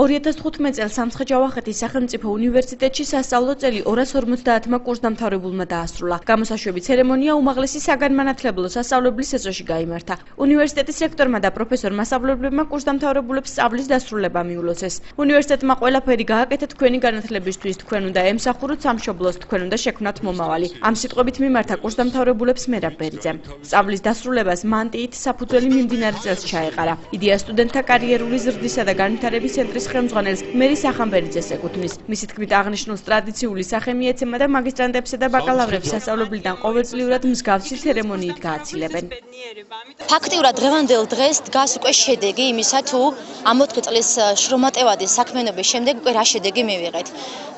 2015 წელს სამცხე-ჯავახეთის სახელმწიფო უნივერსიტეტში სასწავლო წელი 250-მა კურსდამთავრებულმა დაასრულა. გამოსაშვები ცერემონია უმაღლესი საგანმანათლებლო სასწავლებლის ეზოში გაიმართა. უნივერსიტეტის რექტორმა და პროფესორმა მასწავლებლებმა კურსდამთავრებულებს სწავლის დასრულება მიულოცეს. უნივერსიტეტმა ყველაფერი გააკეთა თქვენი განათლებისთვის, თქვენ უნდა ემსახუროთ სამშობლოს, თქვენ უნდა შექმნათ მომავალი. ამ სიტყვებით მიმართა კურსდამთავრებულებს მერაბ ბერიძემ. სწავლის დასრულებას მანტიით საფუძველი მიმდინარე წელს ჩაეყარა. იდეა სტუდენტთა კარიერული ზრდისა და განვითარების ცენტრის ხელმძღვანელს მერი სახამბერიძეს ეკუთვნის. მისი თქმით, აღნიშნულს ტრადიციული სახე მიეცემა და მაგისტრანტებსა და ბაკალავრებს სასწავლებლიდან ყოველწლიურად მსგავსი ცერემონიით გააცილებენ. ფაქტიურად დღევანდელ დღეს დგას უკვე შედეგი იმისა, თუ ამ 4 წლის შრომატევადის საქმიანობის შემდეგ უკვე რა შედეგი მივიღეთ.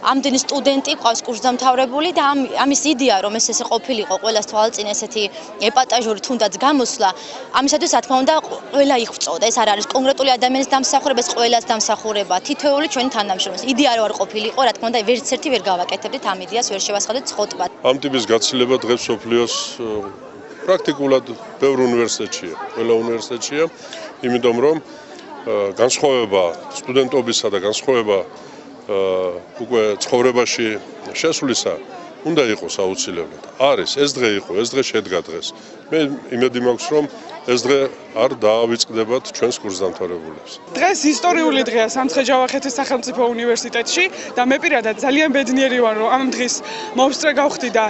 ამდენი სტუდენტი ყავს კურსდამთავრებული და ამის იდეა, რომ ეს ესე ყოფილიყო ყველას თვალწინ ესეთი ეპატაჟური თუნდაც გამოსვლა, ამისათვის რა თქმა უნდა ყველა იღვწოდა. ეს არ არის კონკრეტული ადამიანის დამსახურება, ეს ყველას დამსახურება, თითოეული ჩვენი თანამშრომლის. იდეა რო არ ყოფილიყო, რა თქმა უნდა, ვერც ერთი ვერ გავაკეთებდით ამ იდეას, ვერ შევასხადეთ ცხოტბად. ამ ტიპის გაცილება დღეს სოფლიოს პრაქტიკულად ბევრ უნივერსიტეტშია, ყველა უნივერსიტეტშია, იმიტომ რომ განსხვავება სტუდენტობისა და განსხვავება უკვე ცხოვრებაში შესვლისა უნდა იყოს აუცილებლად. არის, ეს დღე იყო, ეს დღე შედგა დღეს. მე იმედი მაქვს, რომ ეს დღე არ დაავიწყდებათ ჩვენს კურსდამთავრებულებს. დღეს ისტორიული დღეა სამცხე-ჯავახეთის სახელმწიფო უნივერსიტეტში და მე პირადად ძალიან ბედნიერი ვარ, რომ ამ დღის მომსწრე გავხდი და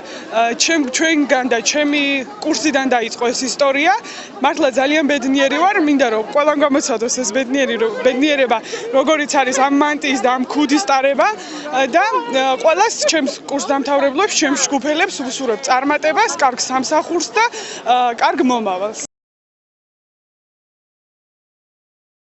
ჩვენგან და ჩემი კურსიდან დაიწყო ეს ისტორია. მართლა ძალიან ბედნიერი ვარ, მინდა რომ ყველამ გამოცადოს ეს ბედნიერება, როგორიც არის ამ მანტიის და ამ ქუდის ტარება და ყველას ჩემს კურსდამთავრებლებს, ჩემს ჯგუფელებს ვუსურვებ წარმატებას, კარგ სამსახურს და კარგ მომავალს.